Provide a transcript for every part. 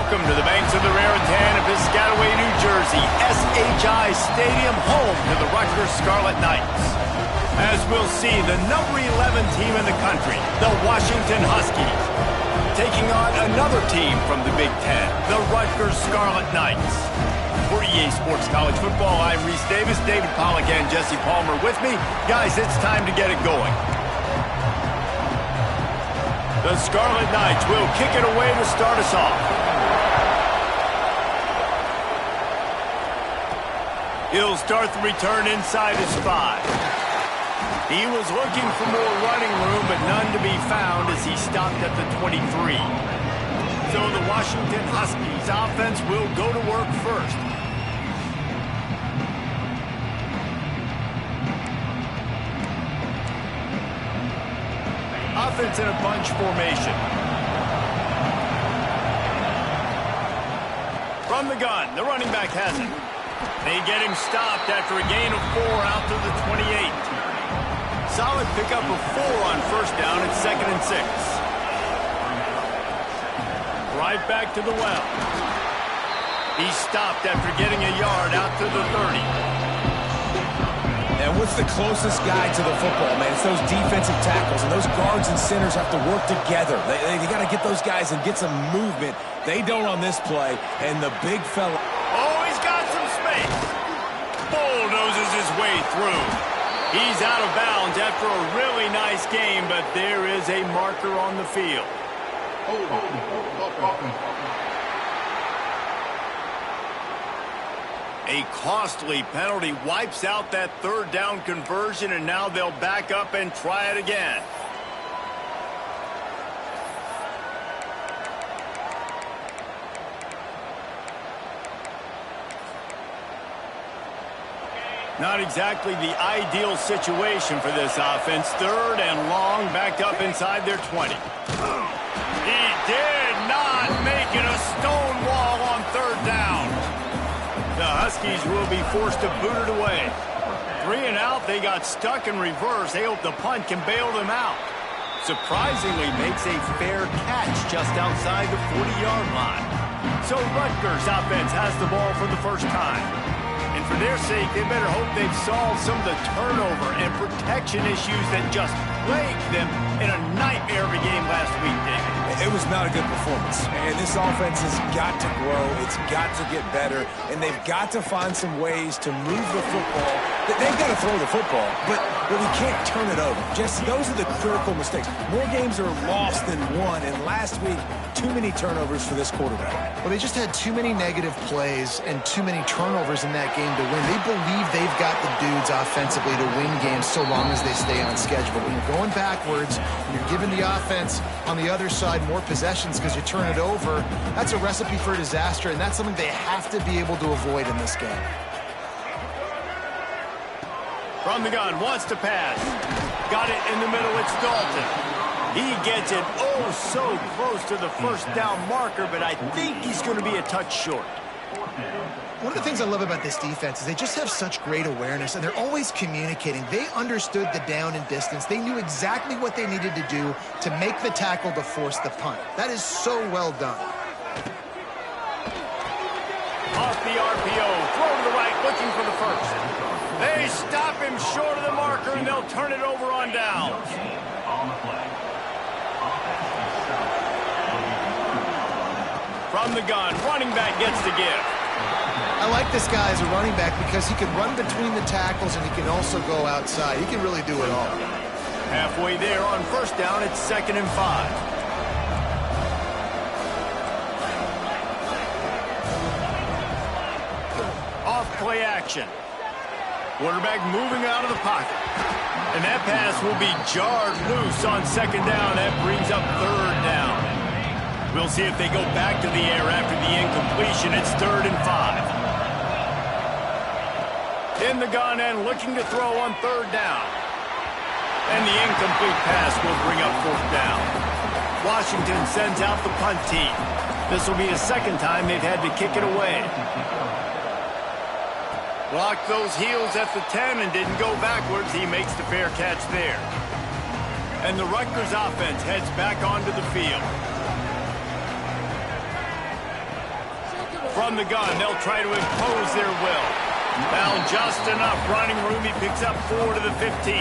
Welcome to the banks of the Raritan of Piscataway, New Jersey, SHI Stadium, home to the Rutgers Scarlet Knights. As we'll see, the number 11 team in the country, the Washington Huskies, taking on another team from the Big Ten, the Rutgers Scarlet Knights. For EA Sports College Football, I'm Reese Davis, David Pollack, and Jesse Palmer with me. Guys, it's time to get it going. The Scarlet Knights will kick it away to start us off. He'll start the return inside his 5. He was looking for more running room, but none to be found as he stopped at the 23. So the Washington Huskies offense will go to work first. Offense in a bunch formation. From the gun, the running back has it. They get him stopped after a gain of 4 out to the 28. Solid pickup of 4 on first down at 2nd and 6. Right back to the well. He stopped after getting a yard out to the 30. And what's the closest guy to the football, man? It's those defensive tackles, and those guards and centers have to work together. They got to get those guys and get some movement. They don't on this play, and the big fella... Oh, he's got some space. Bulldozes his way through. He's out of bounds after a really nice game, but there is a marker on the field. A costly penalty wipes out that 3rd down conversion, and now they'll back up and try it again. Not exactly the ideal situation for this offense. 3rd and long, backed up inside their 20. He did not make it a stone wall on 3rd down. The Huskies will be forced to boot it away. 3 and out, they got stuck in reverse. They hope the punt can bail them out. Surprisingly makes a fair catch just outside the 40-yard line. So Rutgers offense has the ball for the first time. And for their sake, they better hope they've solved some of the turnover and protection issues that just plagued them in a nightmare of a game last week, David. It was not a good performance, and this offense has got to grow. It's got to get better, and they've got to find some ways to move the football. They've got to throw the football, but we can't turn it over. Just those are the critical mistakes. More games are lost than won, and last week, too many turnovers for this quarterback. Well, they just had too many negative plays and too many turnovers in that game to win. They believe they've got the dudes offensively to win games so long as they stay on schedule. But when you're going backwards and you're giving the offense on the other side more possessions because you turn it over, that's a recipe for disaster, and that's something they have to be able to avoid in this game. From the gun, wants to pass. Got it in the middle, it's Dalton. He gets it oh so close to the first down marker, but I think he's going to be a touch short. One of the things I love about this defense is they just have such great awareness, and they're always communicating. They understood the down and distance. They knew exactly what they needed to do to make the tackle to force the punt. That is so well done. Off the RPO, throw to the right, looking for the first. They stop him short of the marker, and they'll turn it over on downs. From the gun, running back gets the give. I like this guy as a running back because he can run between the tackles and he can also go outside. He can really do it all. Halfway there on first down, it's 2nd and 5. Off play action. Quarterback moving out of the pocket. And that pass will be jarred loose on 2nd down. That brings up 3rd down. We'll see if they go back to the air after the incompletion. It's 3rd and 5. In the gun and looking to throw on 3rd down. And the incomplete pass will bring up 4th down. Washington sends out the punt team. This will be the 2nd time they've had to kick it away. Blocked those heels at the 10 and didn't go backwards. He makes the fair catch there. And the Rutgers offense heads back onto the field. From the gun, they'll try to impose their will. Found just enough running room. He picks up 4 to the 15.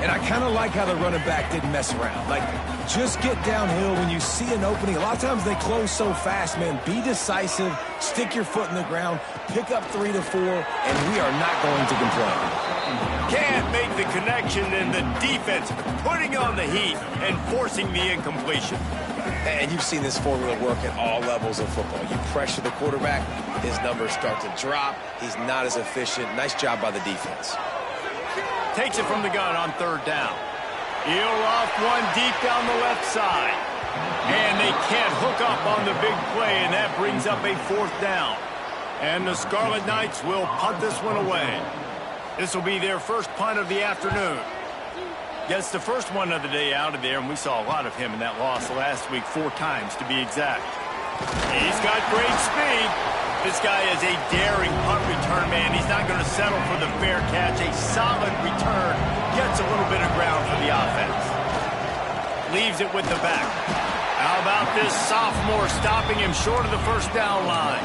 And I kind of like how the running back didn't mess around. Like, just get downhill when you see an opening. A lot of times they close so fast, man. Be decisive, stick your foot in the ground, pick up 3 to 4, and we are not going to complain. Can't make the connection, and the defense putting on the heat and forcing the incompletion. And you've seen this formula work at all levels of football. You pressure the quarterback, his numbers start to drop. He's not as efficient. Nice job by the defense. Takes it from the gun on 3rd down. He'll off one deep down the left side. And they can't hook up on the big play, and that brings up a 4th down. And the Scarlet Knights will punt this one away. This will be their first punt of the afternoon. Gets the first one of the day out of there, and we saw a lot of him in that loss last week, 4 times to be exact. He's got great speed. This guy is a daring punt return man. He's not going to settle for the fair catch. A solid return. Gets a little bit of ground for the offense. Leaves it with the back. How about this sophomore stopping him short of the 1st down line?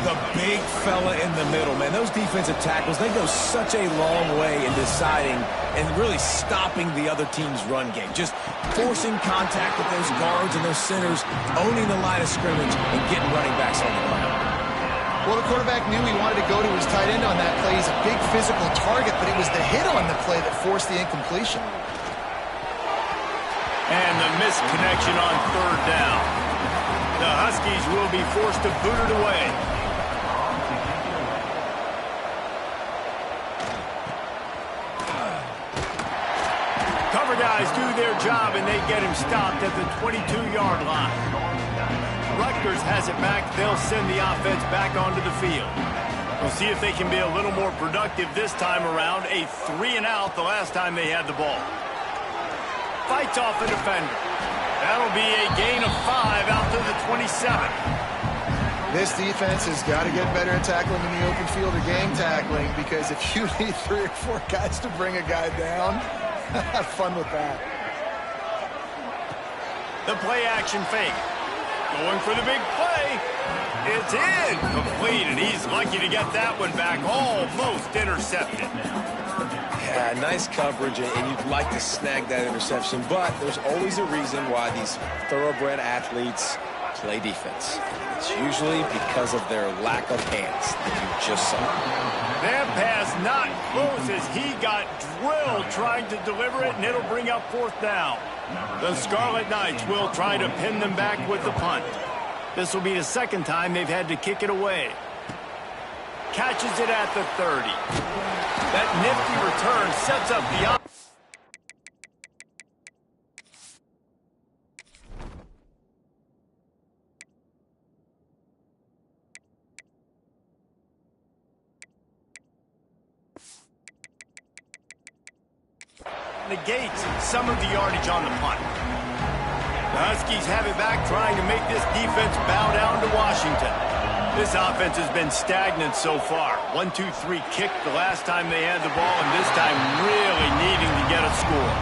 The big fella in the middle, man. Those defensive tackles, they go such a long way in deciding and really stopping the other team's run game. Just forcing contact with those guards and those centers, owning the line of scrimmage, and getting running backs on the ground. Well, the quarterback knew he wanted to go to his tight end on that play. He's a big physical target, but it was the hit on the play that forced the incompletion. And the missed connection on 3rd down. The Huskies will be forced to boot it away. Cover guys do their job, and they get him stopped at the 22-yard line. Rutgers has it back. They'll send the offense back onto the field. We'll see if they can be a little more productive this time around. A 3-and-out the last time they had the ball. Fights off a defender. That'll be a gain of 5 out to the 27. This defense has got to get better at tackling in the open field or gang tackling, because if you need 3 or 4 guys to bring a guy down, have fun with that. The play action fake. Going for the big play. It's in. Complete, and he's lucky to get that one back. Almost intercepted. Yeah, nice coverage, and you'd like to snag that interception, but there's always a reason why these thoroughbred athletes play defense. It's usually because of their lack of hands that you just saw. That pass not close as he got drilled trying to deliver it, and it'll bring up 4th down. The Scarlet Knights will try to pin them back with the punt. This will be the 2nd time they've had to kick it away. Catches it at the 30. That nifty return sets up the negates some of the yardage on the punt. The Huskies have it back, trying to make this defense bow down to Washington. This offense has been stagnant so far. 1-2-3 kick the last time they had the ball, and this time really needing to get a score.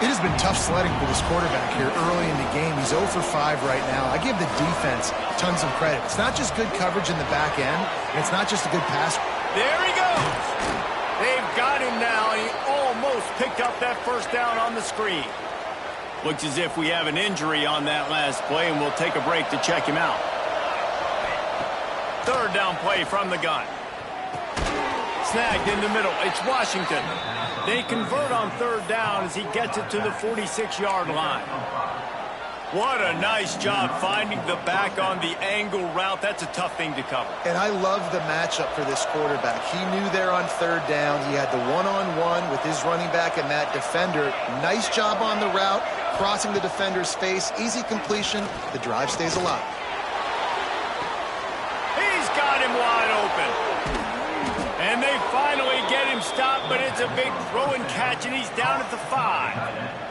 It has been tough sledding for this quarterback here early in the game. He's 0 for 5 right now. I give the defense tons of credit. It's not just good coverage in the back end, and it's not just a good pass. There he goes. They've got him now, and he almost picked up that 1st down on the screen. Looks as if we have an injury on that last play, and we'll take a break to check him out. 3rd down play from the gun. Snagged in the middle. It's Washington. They convert on 3rd down as he gets it to the 46-yard line. What a nice job finding the back on the angle route. That's a tough thing to cover. And I love the matchup for this quarterback. He knew there on 3rd down. He had the one-on-one with his running back and that defender. Nice job on the route, crossing the defender's face. Easy completion. The drive stays alive. He's got him wide open. And they finally get him stopped, but it's a big throw and catch, and he's down at the 5.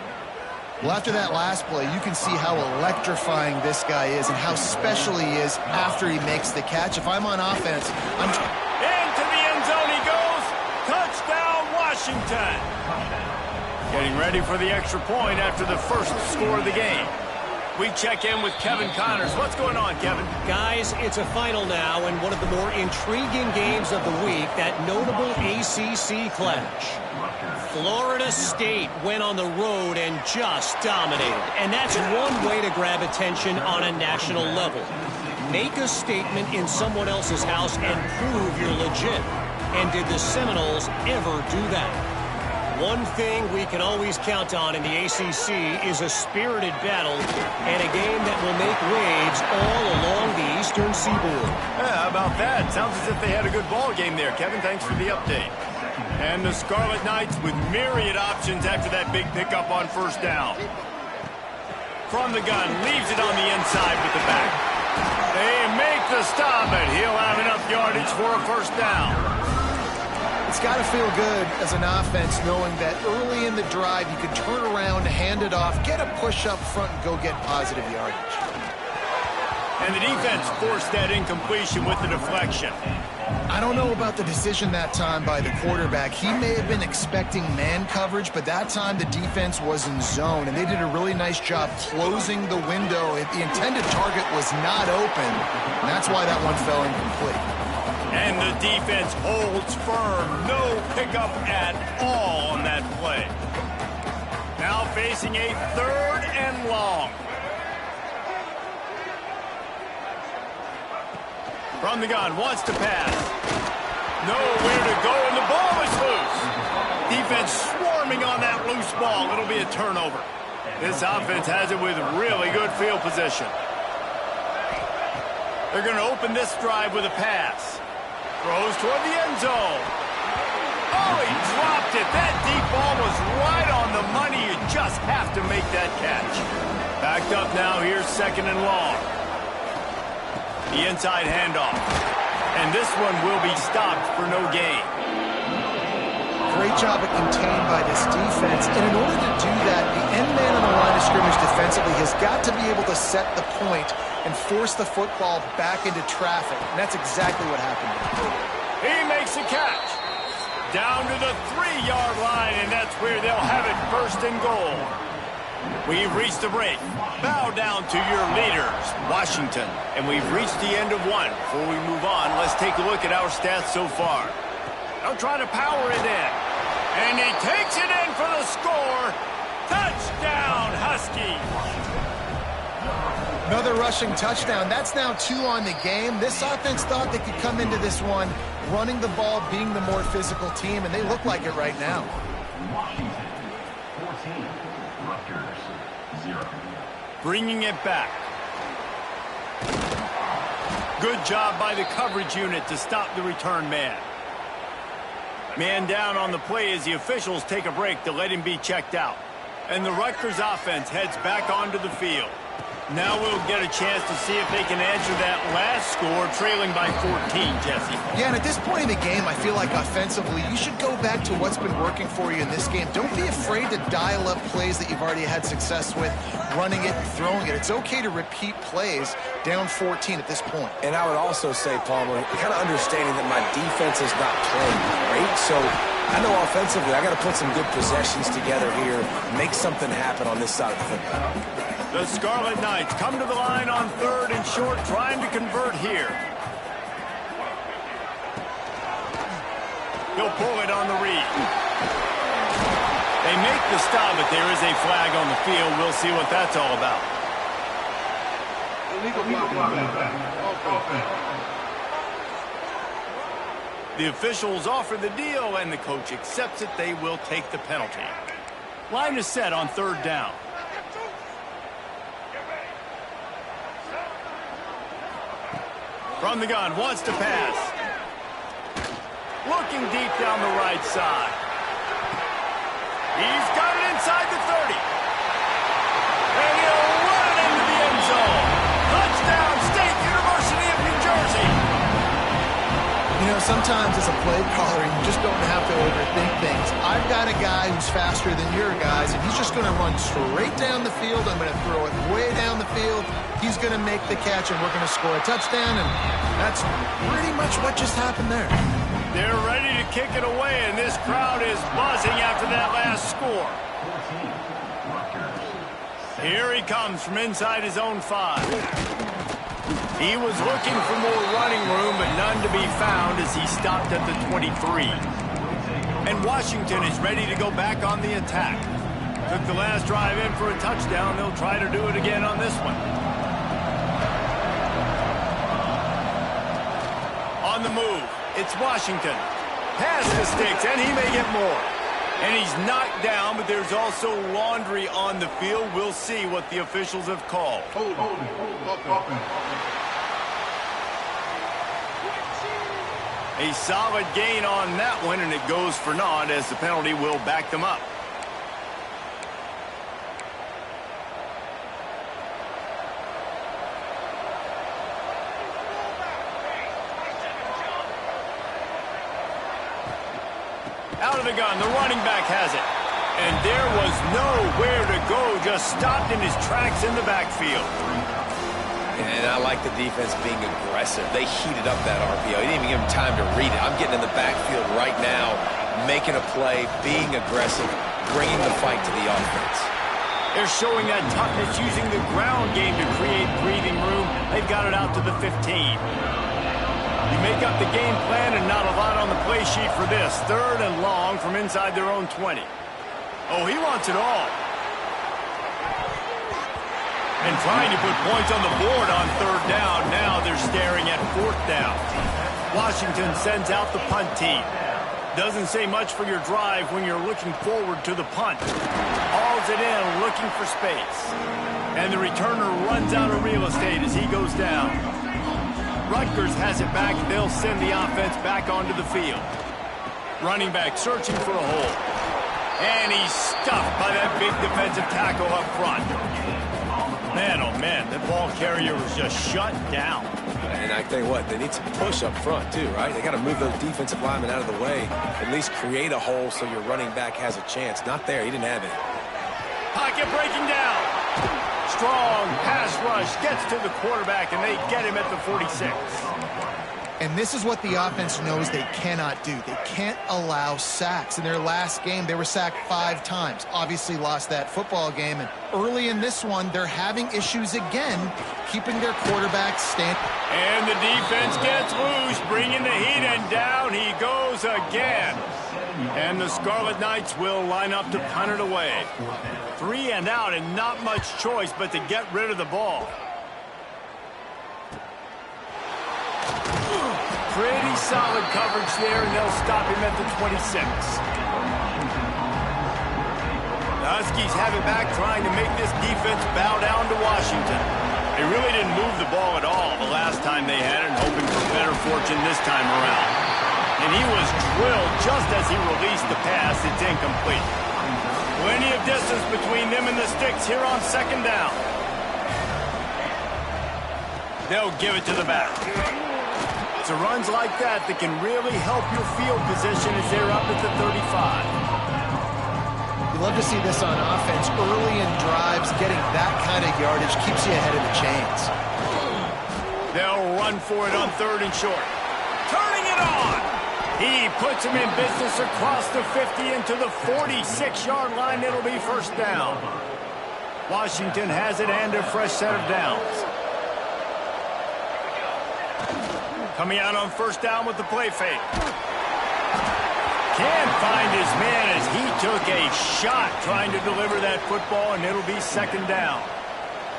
Well, after that last play, you can see how electrifying this guy is and how special he is after he makes the catch. If I'm on offense, into the end zone he goes. Touchdown, Washington. Getting ready for the extra point after the first score of the game. We check in with Kevin Connors. What's going on, Kevin? Guys, it's a final now and one of the more intriguing games of the week, that notable ACC clash. Florida State went on the road and just dominated. And that's one way to grab attention on a national level. Make a statement in someone else's house and prove you're legit. And did the Seminoles ever do that? One thing we can always count on in the ACC is a spirited battle and a game that will make waves all along the Eastern Seaboard. Yeah, how about that? Sounds as if they had a good ball game there. Kevin, thanks for the update. And the Scarlet Knights with myriad options after that big pickup on first down. From the gun, leaves it on the inside with the back. They make the stop, and he'll have enough yardage for a first down. It's got to feel good as an offense knowing that early in the drive you can turn around, hand it off, get a push up front, and go get positive yardage. And the defense forced that incompletion with the deflection. I don't know about the decision that time by the quarterback. He may have been expecting man coverage, but that time the defense was in zone, and they did a really nice job closing the window. The intended target was not open, and that's why that one fell incomplete. And the defense holds firm. No pickup at all on that play. Now facing a 3rd and long. From the gun, wants to pass. Nowhere to go, and the ball is loose. Defense swarming on that loose ball. It'll be a turnover. This offense has it with really good field position. They're going to open this drive with a pass. Throws toward the end zone. Oh, he dropped it. That deep ball was right on the money. You just have to make that catch. Backed up now. Here's 2nd and long. The inside handoff. And this one will be stopped for no gain. Great job at contained by this defense. And in order to do that, the end man on the line of scrimmage defensively has got to be able to set the point and force the football back into traffic. And that's exactly what happened. He makes a catch. Down to the 3-yard line, and that's where they'll have it 1st and goal. We've reached the break. Bow down to your leaders, Washington. And we've reached the end of one. Before we move on, let's take a look at our stats so far. They'll try to power it in. And he takes it in for the score. Touchdown, Huskies. Another rushing touchdown. That's now 2 on the game. This offense thought they could come into this one running the ball, being the more physical team, and they look like it right now. Washington 14, Rutgers 0. Bringing it back. Good job by the coverage unit to stop the return man. Man down on the play as the officials take a break to let him be checked out. And the Rutgers offense heads back onto the field. Now we'll get a chance to see if they can answer that last score, trailing by 14, Jesse. Yeah, and at this point in the game, I feel like offensively, you should go back to what's been working for you in this game. Don't be afraid to dial up plays that you've already had success with, running it and throwing it. It's okay to repeat plays down 14 at this point. And I would also say, Palmer, kind of understanding that my defense is not playing great, so I know offensively I got to put some good possessions together here, make something happen on this side of the football. The Scarlet Knights come to the line on 3rd and short, trying to convert here. He'll pull it on the read. They make the stop, but there is a flag on the field. We'll see what that's all about. The officials offer the deal, and the coach accepts it. They will take the penalty. Line is set on 3rd down. From the gun, wants to pass. Looking deep down the right side. He's got it inside the 30. And he'll run it into the end zone. Touchdown, State University of New Jersey. You know, sometimes as a play caller, you just don't have to overthink things. I've got a guy who's faster than your guys, and he's just going to run straight down the field. I'm going to throw it way down the field. He's going to make the catch, and we're going to score a touchdown, and that's pretty much what just happened there. They're ready to kick it away, and this crowd is buzzing after that last score. Here he comes from inside his own 5. He was looking for more running room, but none to be found as he stopped at the 23. And Washington is ready to go back on the attack. Took the last drive in for a touchdown. They'll try to do it again on this one. On the move, it's Washington. Pass the sticks, and he may get more. And he's knocked down, but there's also laundry on the field. We'll see what the officials have called. A solid gain on that one, and it goes for naught as the penalty will back them up. Out of the gun, the running back has it. And there was nowhere to go, just stopped in his tracks in the backfield. And I like the defense being aggressive. They heated up that RPO. He didn't even give him time to read it. I'm getting in the backfield right now, making a play, being aggressive, bringing the fight to the offense. They're showing that toughness using the ground game to create breathing room. They've got it out to the 15. You make up the game plan and not a lot on the play sheet for this. 3rd and long from inside their own 20. Oh, he wants it all. And trying to put points on the board on 3rd down. Now they're staring at 4th down. Washington sends out the punt team. Doesn't say much for your drive when you're looking forward to the punt. Hauls it in, looking for space. And the returner runs out of real estate as he goes down. Rutgers has it back. They'll send the offense back onto the field. Running back searching for a hole. And he's stuffed by that big defensive tackle up front. Man, oh man, the ball carrier was just shut down. And I tell you what, they need some push up front too, right? They got to move those defensive linemen out of the way, at least create a hole so your running back has a chance. Not there, he didn't have it. Pocket breaking down. Strong pass rush gets to the quarterback, and they get him at the 46. And this is what the offense knows they cannot do. They can't allow sacks. In their last game, they were sacked 5 times. Obviously lost that football game. And early in this one, they're having issues again, keeping their quarterback standing. And the defense gets loose, bringing the heat, and down he goes again. And the Scarlet Knights will line up to punt it away. 3 and out, and not much choice but to get rid of the ball. Pretty solid coverage there, and they'll stop him at the 26. The Huskies have it back, trying to make this defense bow down to Washington. They really didn't move the ball at all the last time they had it, hoping for better fortune this time around. And he was drilled just as he released the pass. It's incomplete. Plenty of distance between them and the sticks here on 2nd down. They'll give it to the back. It's a runs like that that can really help your field position as they're up at the 35. You love to see this on offense. Early in drives, getting that kind of yardage keeps you ahead of the chains. They'll run for it on 3rd and short. Turning it on! He puts him in business across the 50 into the 46-yard line. It'll be 1st down. Washington has it and a fresh set of downs. Coming out on 1st down with the play fake. Can't find his man as he took a shot trying to deliver that football, and it'll be 2nd down.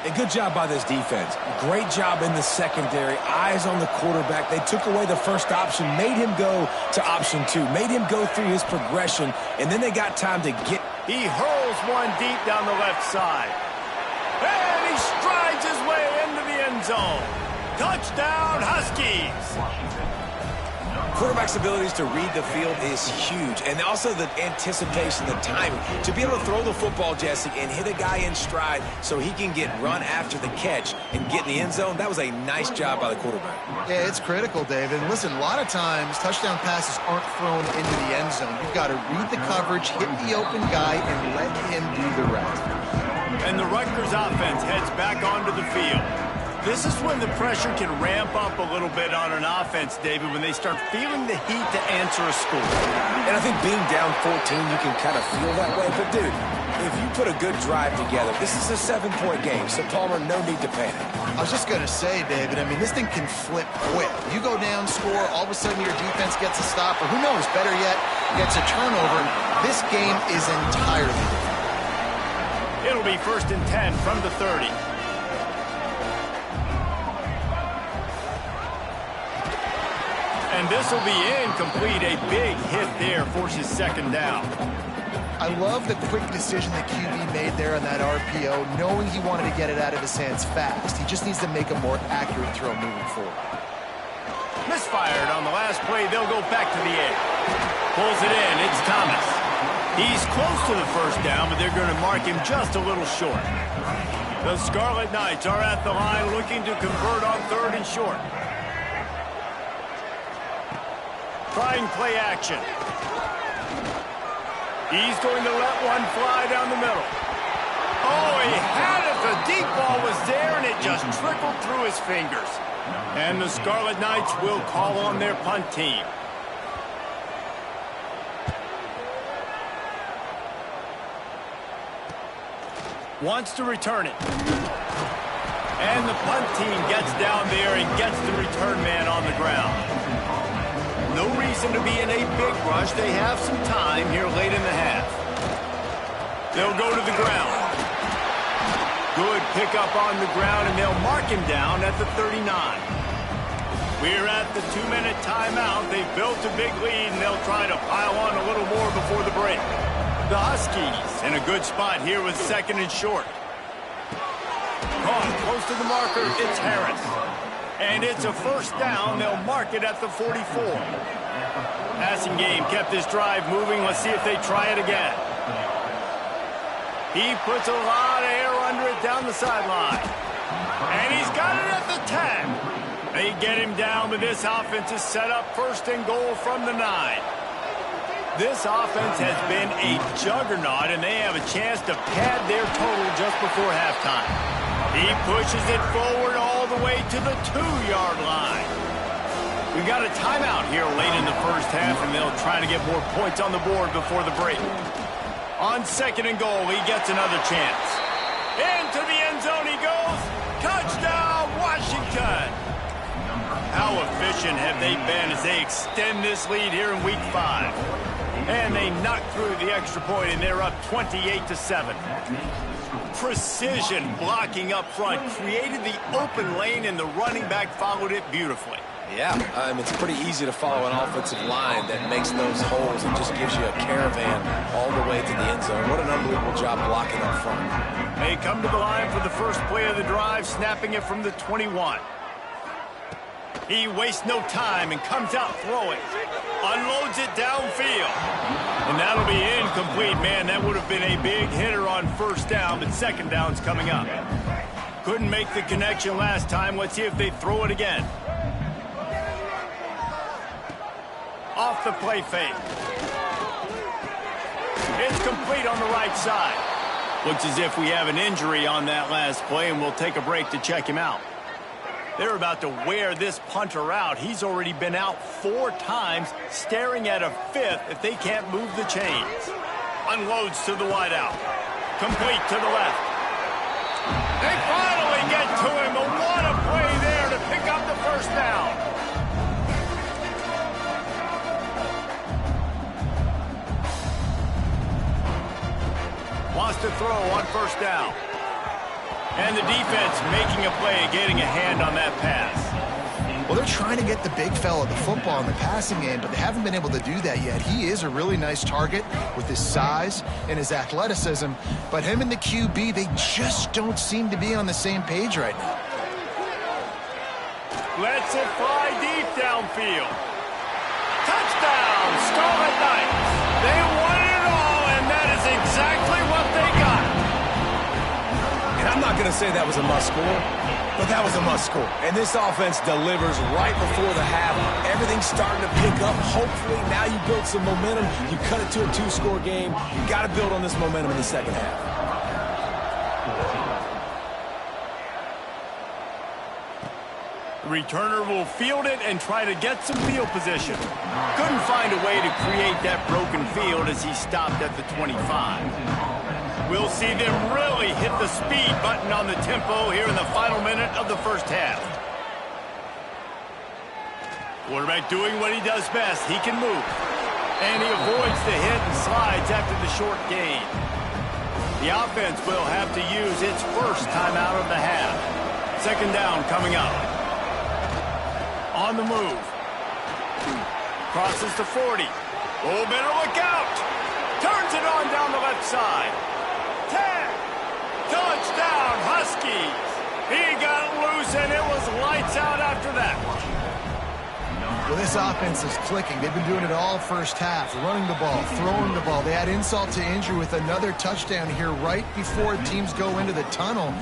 A good job by this defense. Great job in the secondary. Eyes on the quarterback. They took away the first option, made him go to option 2, made him go through his progression, and then they got time to get. He hurls one deep down the left side. And he strides his way into the end zone. Touchdown, Huskies! Quarterback's abilities to read the field is huge, and also the anticipation, the timing. To be able to throw the football, Jesse, and hit a guy in stride so he can get run after the catch and get in the end zone, that was a nice job by the quarterback. Yeah, it's critical, David. And listen, a lot of times, touchdown passes aren't thrown into the end zone. You've got to read the coverage, hit the open guy, and let him do the rest. And the Rutgers offense heads back onto the field. This is when the pressure can ramp up a little bit on an offense, David, when they start feeling the heat to answer a score. And I think being down 14, you can kind of feel that way. But, dude, if you put a good drive together, this is a 7-point game, so Palmer, no need to panic. I was just going to say, David, I mean, this thing can flip quick. You go down, score, all of a sudden your defense gets a stop, or who knows, better yet, gets a turnover. This game is entirely different. It'll be 1st and 10 from the 30. And this will be incomplete. A big hit there forces 2nd down. I love the quick decision the QB made there on that RPO, knowing he wanted to get it out of his hands fast. He just needs to make a more accurate throw moving forward. Misfired on the last play. They'll go back to the air. Pulls it in. It's Thomas. He's close to the 1st down, but they're going to mark him just a little short. The Scarlet Knights are at the line looking to convert on 3rd and short. Trying play action. He's going to let one fly down the middle. Oh, he had it. The deep ball was there, and it just trickled through his fingers. And the Scarlet Knights will call on their punt team. Wants to return it. And the punt team gets down there and gets the return man on the ground. No reason to be in a big rush. They have some time here late in the half. They'll go to the ground. Good pickup on the ground, and they'll mark him down at the 39. We're at the 2-minute timeout. They've built a big lead, and they'll try to pile on a little more before the break. The Huskies in a good spot here with 2nd and short. Caught close to the marker. It's Harris. And it's a 1st down. They'll mark it at the 44. Passing game kept this drive moving. Let's see if they try it again. He puts a lot of air under it down the sideline. And he's got it at the 10. They get him down, but this offense is set up 1st and goal from the 9. This offense has been a juggernaut, and they have a chance to pad their total just before halftime. He pushes it forward all the way to the 2-yard line. We've got a timeout here late in the 1st half, and they'll try to get more points on the board before the break. On 2nd and goal, he gets another chance. Into the end zone he goes. Touchdown, Washington! How efficient have they been as they extend this lead here in Week 5? And they knock through the extra point, and they're up 28-7. Precision blocking up front created the open lane, and the running back followed it beautifully. Yeah, it's pretty easy to follow an offensive line that makes those holes and just gives you a caravan all the way to the end zone. What an unbelievable job blocking up front. They come to the line for the 1st play of the drive, snapping it from the 21. He wastes no time and comes out throwing. Unloads it downfield. And that'll be incomplete. Man, that would have been a big hitter on 1st down, but 2nd down's coming up. Couldn't make the connection last time. Let's see if they throw it again. Off the play fake. It's complete on the right side. Looks as if we have an injury on that last play, and we'll take a break to check him out. They're about to wear this punter out. He's already been out 4 times, staring at a 5th if they can't move the chains. Unloads to the wideout. Complete to the left. They finally get to him. But what a play there to pick up the 1st down. Wants to throw on 1st down. And the defense making a play, getting a hand on that pass. Well, they're trying to get the big fella the football in the passing game, but they haven't been able to do that yet. He is a really nice target with his size and his athleticism, but him and the QB, they just don't seem to be on the same page right now. Lets it fly deep downfield. Touchdown, Scarlet Knights. They won it all, and that is exactly what they got. And I'm not going to say that was a must-score, but that was a must-score. And this offense delivers right before the half. Everything's starting to pick up. Hopefully, now you build some momentum. You cut it to a 2-score game. You got to build on this momentum in the 2nd half. The returner will field it and try to get some field position. Couldn't find a way to create that broken field as he stopped at the 25. We'll see them really hit the speed button on the tempo here in the final minute of the first half. Quarterback doing what he does best. He can move. And he avoids the hit and slides after the short gain. The offense will have to use its first timeout of the half. Second down coming up. On the move. Crosses to 40. Oh, better look out. Turns it on down the left side. 10. Touchdown, Huskies. He got loose, and it was lights out after that. Well, this offense is clicking. They've been doing it all first half, running the ball, throwing the ball. They add insult to injury with another touchdown here right before teams go into the tunnel.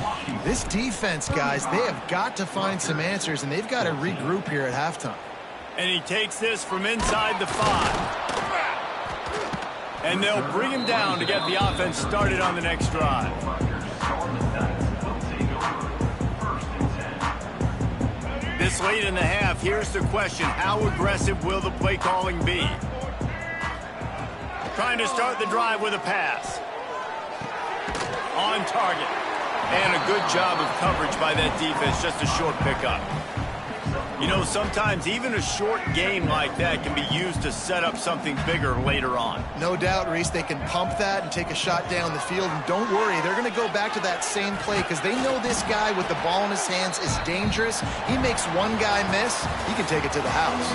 This defense, guys, they have got to find some answers, and they've got to regroup here at halftime. And he takes this from inside the 5. And they'll bring him down to get the offense started on the next drive. This late in the half, here's the question. How aggressive will the play calling be? Trying to start the drive with a pass. On target. And a good job of coverage by that defense. Just a short pickup. You know, sometimes even a short game like that can be used to set up something bigger later on. No doubt, Reese, they can pump that and take a shot down the field. And don't worry, they're going to go back to that same play because they know this guy with the ball in his hands is dangerous. He makes one guy miss, he can take it to the house.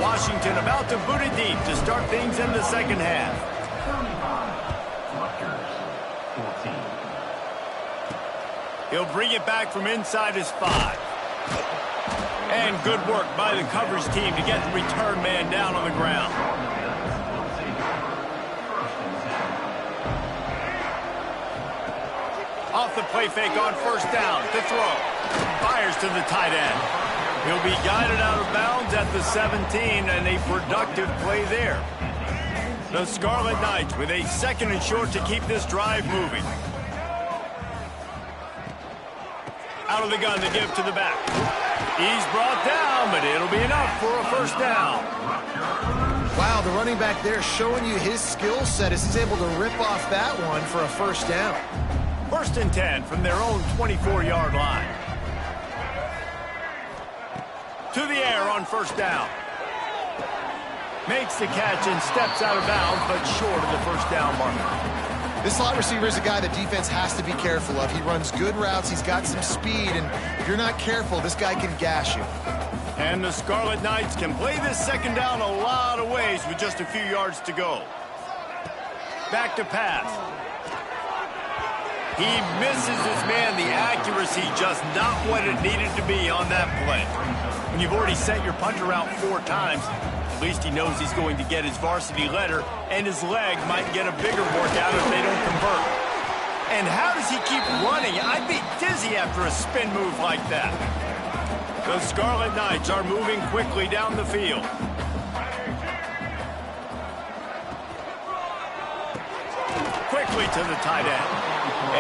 Washington about to boot it deep to start things in the second half. He'll bring it back from inside his 5. And good work by the coverage team to get the return man down on the ground. Off the play fake on first down to throw. Fires to the tight end. He'll be guided out of bounds at the 17 and a productive play there. The Scarlet Knights with a second and short to keep this drive moving. Out of the gun to give to the back. He's brought down, but it'll be enough for a first down. Wow, the running back there showing you his skill set as he's able to rip off that one for a first down. First and 10 from their own 24-yard line. To the air on first down. Makes the catch and steps out of bounds, but short of the first down marker. This slot receiver is a guy the defense has to be careful of. He runs good routes, he's got some speed, and if you're not careful, this guy can gash you. And the Scarlet Knights can play this second down a lot of ways with just a few yards to go. Back to pass. He misses his man. The accuracy just not what it needed to be on that play. When you've already sent your punter out 4 times, at least he knows he's going to get his varsity letter, and his leg might get a bigger workout if they don't convert. And how does he keep running? I'd be dizzy after a spin move like that. The Scarlet Knights are moving quickly down the field. Quickly to the tight end.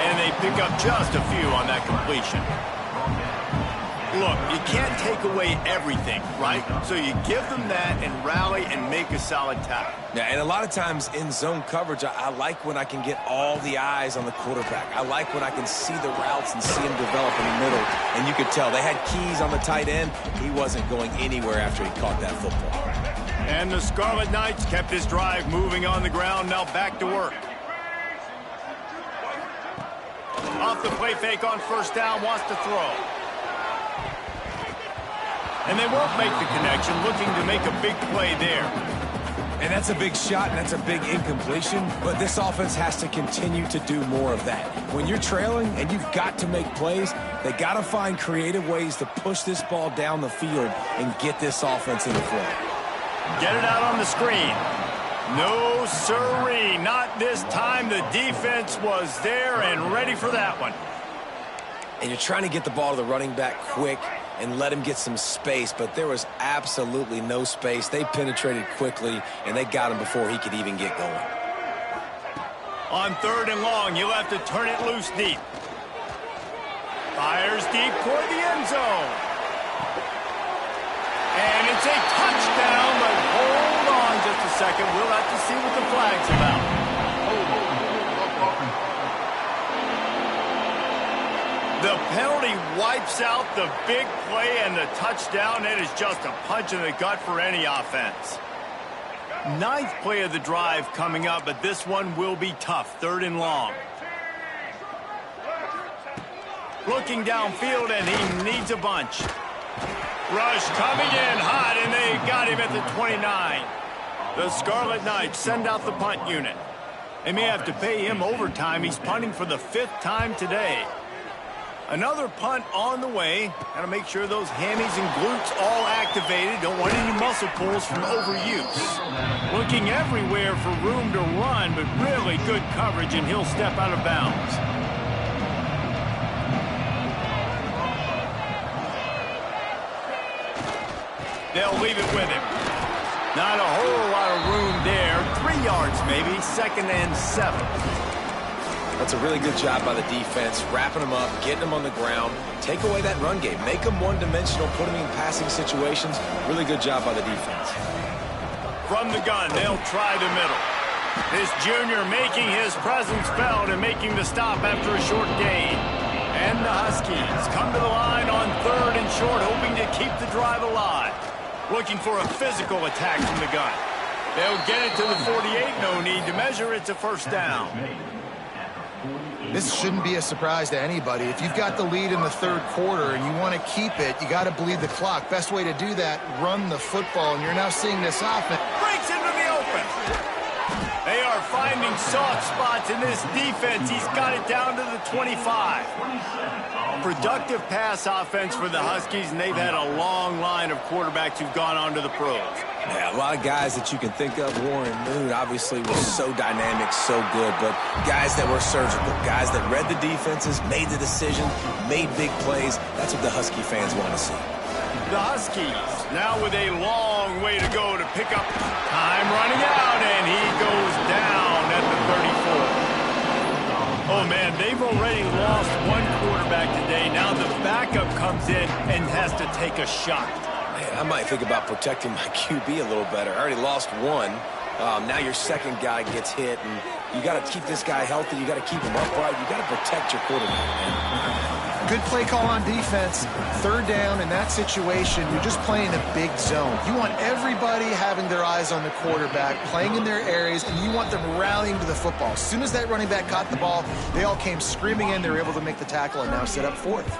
And they pick up just a few on that completion. Look, you can't take away everything, right? So you give them that and rally and make a solid tackle. Yeah, and a lot of times in zone coverage, I like when I can get all the eyes on the quarterback. I like when I can see the routes and see him develop in the middle. And you could tell they had keys on the tight end. He wasn't going anywhere after he caught that football. And the Scarlet Knights kept this drive moving on the ground. Now back to work. Off the play fake on first down, wants to throw. And they won't make the connection, looking to make a big play there. And that's a big shot, and that's a big incompletion, but this offense has to continue to do more of that. When you're trailing and you've got to make plays, they got to find creative ways to push this ball down the field and get this offense in the flow. Get it out on the screen. No siree, not this time. The defense was there and ready for that one. And you're trying to get the ball to the running back quick and let him get some space, but there was absolutely no space. They penetrated quickly, and they got him before he could even get going. On third and long, you'll have to turn it loose deep. Fires deep toward the end zone. And it's a touchdown, but hold on just a second. We'll have to see what the flag's about. penalty wipes out the big play and the touchdown. It is just a punch in the gut for any offense. 9th play of the drive coming up, but this one will be tough. 3rd and long. Looking downfield, and he needs a bunch. Rush coming in hot, and they got him at the 29. The Scarlet Knights send out the punt unit. They may have to pay him overtime. He's punting for the 5th time today. Another punt on the way. Got to make sure those hammies and glutes all activated. Don't want any muscle pulls from overuse. Looking everywhere for room to run, but really good coverage, and he'll step out of bounds. They'll leave it with him. Not a whole lot of room there. 3 yards maybe. 2nd and 7. That's a really good job by the defense, wrapping them up, getting them on the ground. Take away that run game. Make them one-dimensional, put them in passing situations. Really good job by the defense. From the gun, they'll try the middle. This junior making his presence felt and making the stop after a short gain. And the Huskies come to the line on 3rd and short, hoping to keep the drive alive. Looking for a physical attack from the gun. They'll get it to the 48. No need to measure. It's a 1st down. This shouldn't be a surprise to anybody. If you've got the lead in the 3rd quarter and you want to keep it, you got to bleed the clock. Best way to do that, run the football, and you're now seeing this offense. Breaks into the open. They are finding soft spots in this defense. He's got it down to the 25. Productive pass offense for the Huskies, and they've had a long line of quarterbacks who've gone on to the pros. Yeah, a lot of guys that you can think of. Warren Moon obviously was so dynamic, so good, but guys that were surgical, guys that read the defenses, made the decision, made big plays. That's what the Husky fans want to see. The Huskies now with a long way to go to pick up time running out, and he goes down at the 34. Oh, man, they've already lost one quarterback today. Now the backup comes in and has to take a shot. Man, I might think about protecting my QB a little better. I already lost one. Now your 2nd guy gets hit, and you got to keep this guy healthy. You got to keep him upright. You got to protect your quarterback, man. Good play call on defense. 3rd down in that situation, you're just playing a big zone. You want everybody having their eyes on the quarterback, playing in their areas, and you want them rallying to the football. As soon as that running back caught the ball, they all came screaming in. They were able to make the tackle and now set up 4th.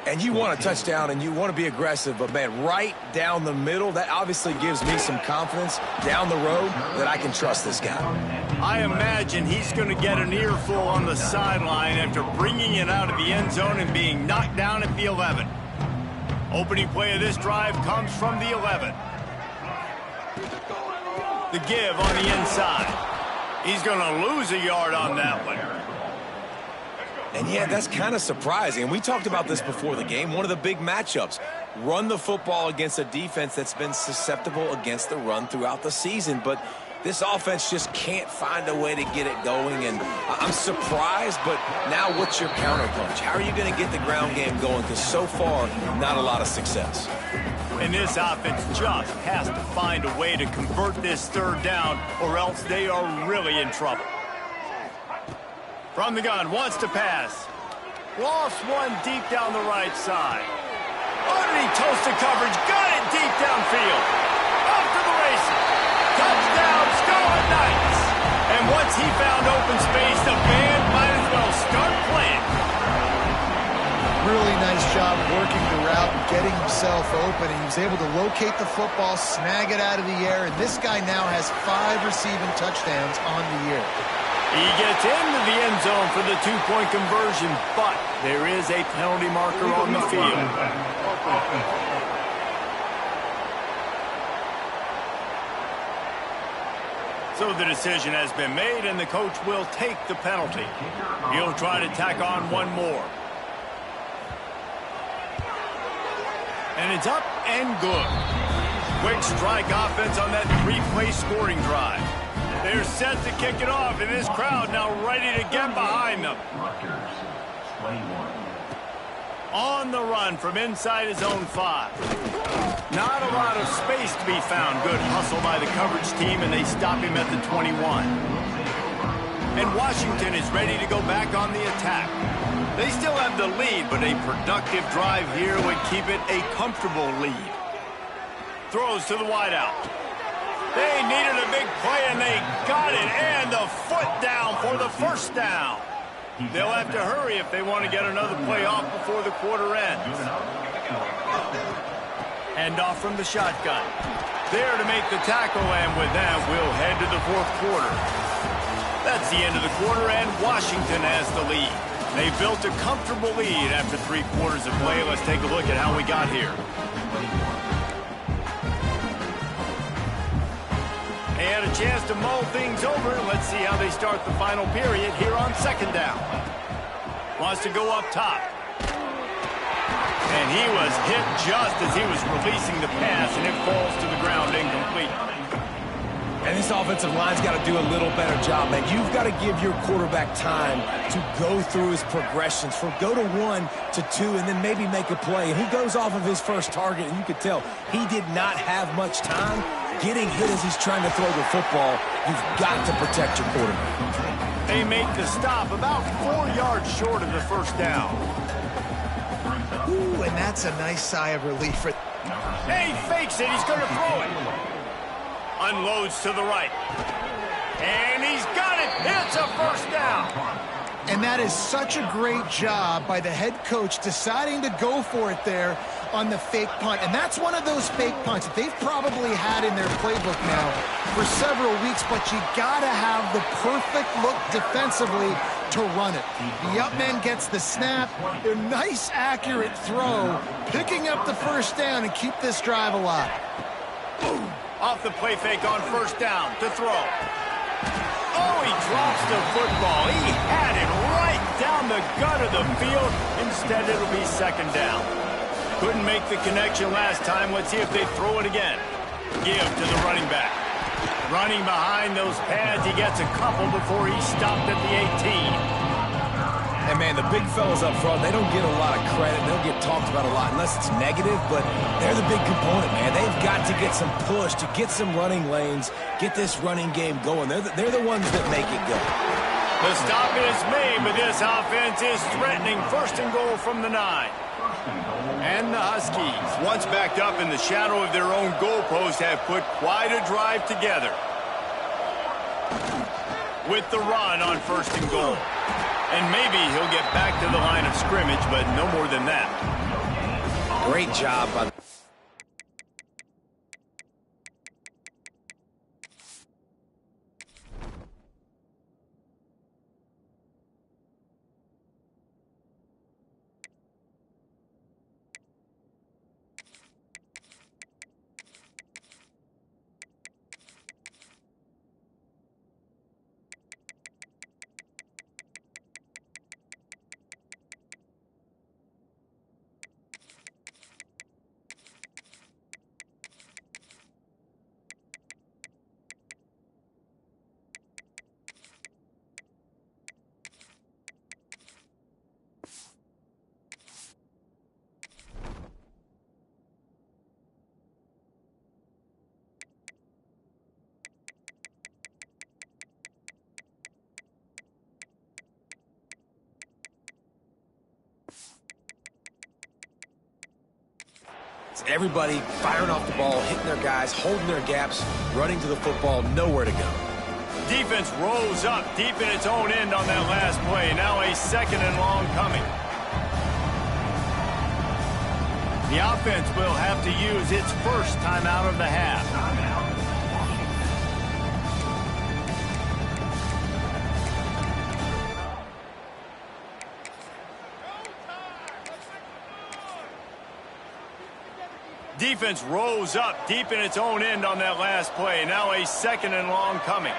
And you want a touchdown, and you want to be aggressive, but, man, right down the middle, that obviously gives me some confidence down the road that I can trust this guy. I imagine he's going to get an earful on the sideline after bringing it out of the end zone and being knocked down at the 11. Opening play of this drive comes from the 11. The give on the inside. He's going to lose a yard on that one. And, yeah, that's kind of surprising. We talked about this before the game. One of the big matchups. Run the football against a defense that's been susceptible against the run throughout the season. But this offense just can't find a way to get it going. And I'm surprised, but now what's your counterpunch? How are you going to get the ground game going? Because so far, not a lot of success. And this offense just has to find a way to convert this 3rd down, or else they are really in trouble. From the gun, wants to pass. Lost one deep down the right side. Underneath toasted coverage, got it deep downfield. Off to the races. Touchdown, Scarlet Knights. And once he found open space, the band might as well start playing. Really nice job working the route and getting himself open. And he was able to locate the football, snag it out of the air, and this guy now has 5 receiving touchdowns on the year. He gets into the end zone for the 2-point conversion, but there is a penalty marker on the field. So the decision has been made, and the coach will take the penalty. He'll try to tack on one more. And it's up and good. Quick strike offense on that 3-play scoring drive. They're set to kick it off, and this crowd now ready to get behind them. On the run from inside his own 5. Not a lot of space to be found. Good hustle by the coverage team, and they stop him at the 21. And Washington is ready to go back on the attack. They still have the lead, but a productive drive here would keep it a comfortable lead. Throws to the wideout. They needed a big play, and they got it, and the foot down for the first down. They'll have to hurry if they want to get another play off before the quarter ends. Hand off from the shotgun. There to make the tackle, and with that, we'll head to the fourth quarter. That's the end of the quarter, and Washington has the lead. They built a comfortable lead after 3 quarters of play. Let's take a look at how we got here. They had a chance to mull things over. Let's see how they start the final period here on second down. Wants to go up top. And he was hit just as he was releasing the pass, and it falls to the ground incomplete. And this offensive line's got to do a little better job, man. You've got to give your quarterback time to go through his progressions, from go to 1 to 2, and then maybe make a play. And he goes off of his first target, and you could tell he did not have much time getting hit as he's trying to throw the football. You've got to protect your quarterback. They make the stop about 4 yards short of the first down. Ooh, and that's a nice sigh of relief. He fakes it. He's going to throw it. Unloads to the right. And he's got it. It's a first down. And that is such a great job by the head coach deciding to go for it there on the fake punt. And that's one of those fake punts that they've probably had in their playbook now for several weeks, but you got to have the perfect look defensively to run it. The up man gets the snap, a nice accurate throw, picking up the first down and keep this drive alive. Off the play fake on first down to throw. Oh, he drops the football. He had it right down the gut of the field. Instead, it'll be second down. Couldn't make the connection last time. Let's see if they throw it again. Give to the running back. Running behind those pads, he gets a couple before he stopped at the 18. And, man, the big fellas up front, they don't get a lot of credit. They don't get talked about a lot unless it's negative, but they're the big component, man. They've got to get some push, to get some running lanes, get this running game going. They're the ones that make it go. The stop is made, but this offense is threatening. First and goal from the 9. And the Huskies, once backed up in the shadow of their own goalpost, have put quite a drive together. With the run on first and goal. And maybe he'll get back to the line of scrimmage, but no more than that. Great job by the... Everybody firing off the ball, hitting their guys, holding their gaps, running to the football, nowhere to go. Defense rose up deep in its own end on that last play. Now a second and long coming. The offense will have to use its first timeout of the half. Defense rose up deep in its own end on that last play. Now a second and long coming.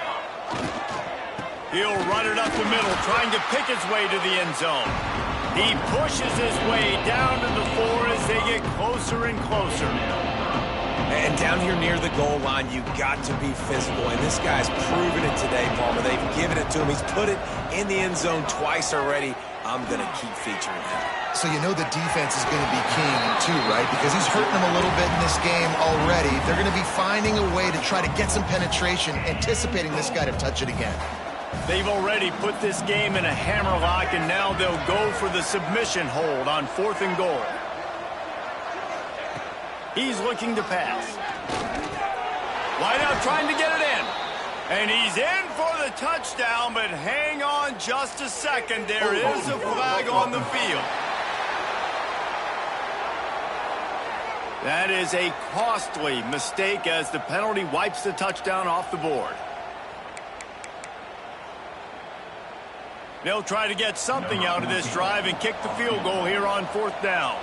He'll run it up the middle, trying to pick his way to the end zone. He pushes his way down to the 4 as they get closer and closer. And down here near the goal line, you got to be physical. And this guy's proven it today, Palmer. They've given it to him. He's put it in the end zone twice already. I'm going to keep featuring him. So you know the defense is going to be keying him too, right? Because he's hurting them a little bit in this game already. They're going to be finding a way to try to get some penetration, anticipating this guy to touch it again. They've already put this game in a hammerlock, and now they'll go for the submission hold on 4th and goal. He's looking to pass. Wide out trying to get it in. And he's in for the touchdown, but hang on just a second. There is a flag on the field. That is a costly mistake as the penalty wipes the touchdown off the board. They'll try to get something out of this drive and kick the field goal here on 4th down.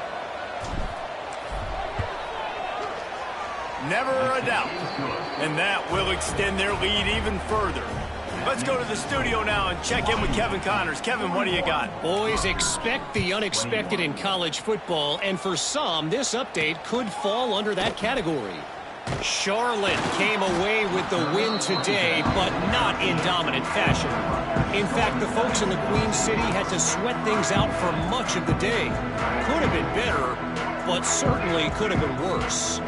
Never a doubt. And that will extend their lead even further. Let's go to the studio now and check in with Kevin Connors. Kevin, what do you got? Boys, expect the unexpected in college football, and for some, this update could fall under that category. Charlotte came away with the win today, but not in dominant fashion. In fact, the folks in the Queen City had to sweat things out for much of the day. Could have been better, but certainly could have been worse.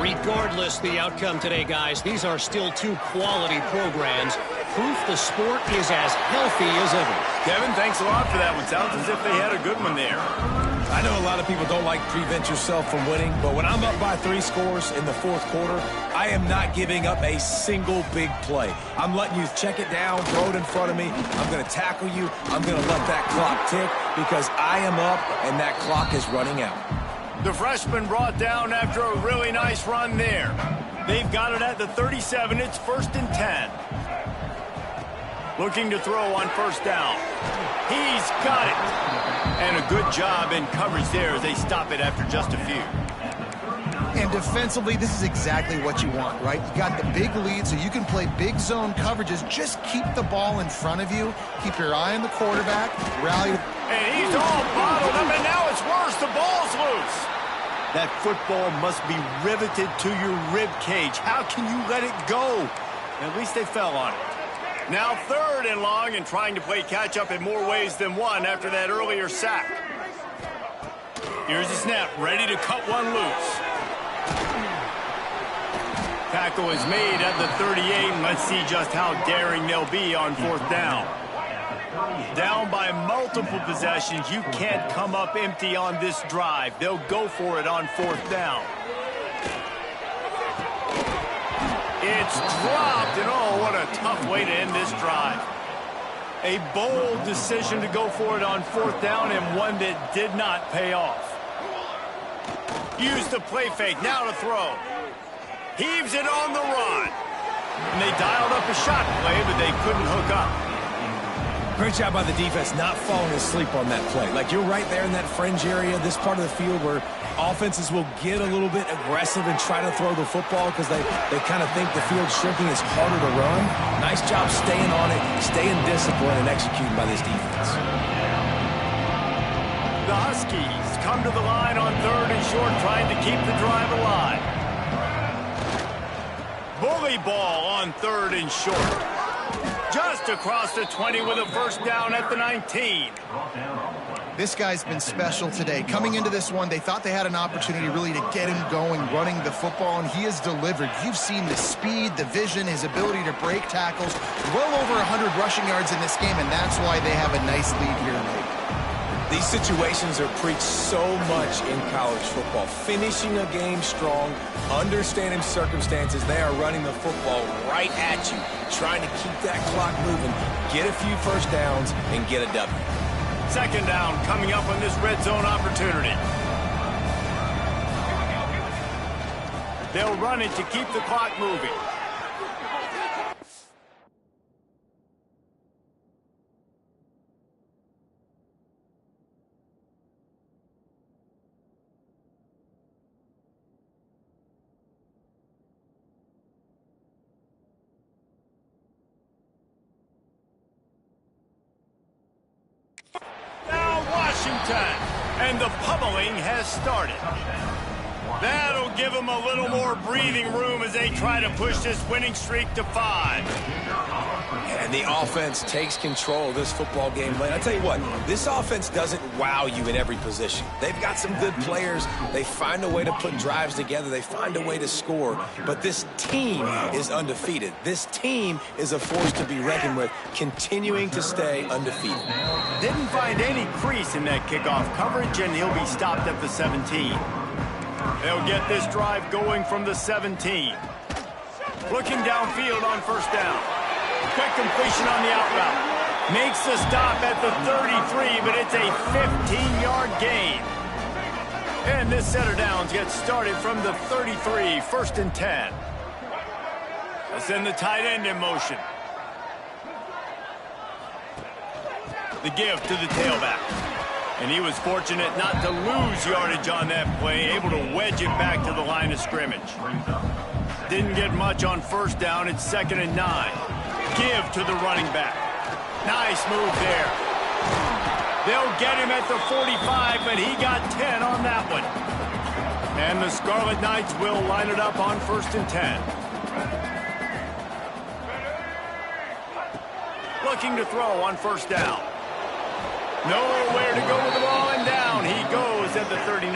Regardless the outcome today, guys, these are still two quality programs. Proof the sport is as healthy as ever. Kevin, thanks a lot for that one. Sounds as if they had a good one there. I know a lot of people don't like to prevent yourself from winning, but when I'm up by 3 scores in the 4th quarter, I am not giving up a single big play. I'm letting you check it down, throw it in front of me. I'm going to tackle you. I'm going to let that clock tick because I am up and that clock is running out. The freshman brought down after a really nice run there. They've got it at the 37. It's 1st and 10. Looking to throw on 1st down. He's got it. And a good job in coverage there as they stop it after just a few. And defensively, this is exactly what you want, right? You got the big lead, so you can play big zone coverages. Just keep the ball in front of you. Keep your eye on the quarterback. Rally. And he's all bottled up, and now it's worse. The ball's loose. That football must be riveted to your rib cage. How can you let it go? At least they fell on it. Now 3rd and long, and trying to play catch-up in more ways than one after that earlier sack. Here's the snap, ready to cut one loose. Tackle is made at the 38, and let's see just how daring they'll be on 4th down. Down by multiple possessions, you can't come up empty on this drive. They'll go for it on 4th down. It's dropped, and oh, what a tough way to end this drive. A bold decision to go for it on 4th down, and one that did not pay off. Use the play fake, now to throw. Heaves it on the run. And they dialed up a shot play, but they couldn't hook up. Great job by the defense not falling asleep on that play. Like, you're right there in that fringe area, this part of the field where offenses will get a little bit aggressive and try to throw the football because they kind of think the field's shrinking. It's harder to run. Nice job staying on it, staying disciplined, and executing by this defense. The Huskies come to the line on 3rd and short, trying to keep the drive alive. Bully ball on 3rd and short. Just across the 20 with a 1st down at the 19. This guy's been special today. Coming into this one, they thought they had an opportunity really to get him going, running the football, and he has delivered. You've seen the speed, the vision, his ability to break tackles. Well over 100 rushing yards in this game, and that's why they have a nice lead here tonight. These situations are preached so much in college football. Finishing a game strong, understanding circumstances. They are running the football right at you, trying to keep that clock moving, get a few 1st downs, and get a W. 2nd down coming up on this red zone opportunity. They'll run it to keep the clock moving. And the pummeling has started. That'll give them a little more breathing room as they try to push this winning streak to 5. And the offense takes control of this football game. I tell you what, this offense doesn't wow you in every position. They've got some good players. They find a way to put drives together. They find a way to score. But this team is undefeated. This team is a force to be reckoned with, continuing to stay undefeated. Didn't find any crease in that kickoff coverage, and he'll be stopped at the 17. They'll get this drive going from the 17. Looking downfield on first down. Quick completion on the out route. Makes the stop at the 33, but it's a 15-yard gain. And this setter downs gets started from the 33, 1st and 10. Let's send the tight end in motion. The give to the tailback. And he was fortunate not to lose yardage on that play, able to wedge it back to the line of scrimmage. Didn't get much on first down. It's 2nd and 9. Give to the running back. Nice move there. They'll get him at the 45, but he got 10 on that one. And the Scarlet Knights will line it up on 1st and 10. Looking to throw on first down. Nowhere to go with the ball, and down he goes at the 39.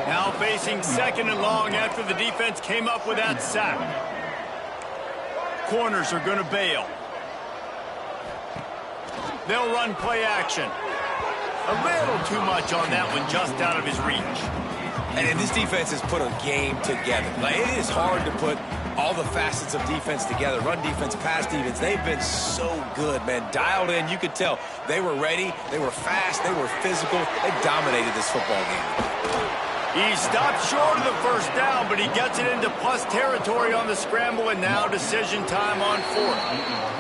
Now facing 2nd and long after the defense came up with that sack. Corners are going to bail. They'll run play action. A little too much on that one, just out of his reach. And this defense has put a game together. It is hard to put all the facets of defense together. Run defense, pass defense. They've been so good, man. Dialed in. You could tell they were ready. They were fast. They were physical. They dominated this football game. He stopped short of the first down, but he gets it into plus territory on the scramble, and now decision time on 4th.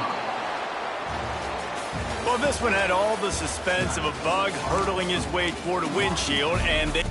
Well, this one had all the suspense of a bug hurtling his way toward a windshield, and they...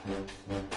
it.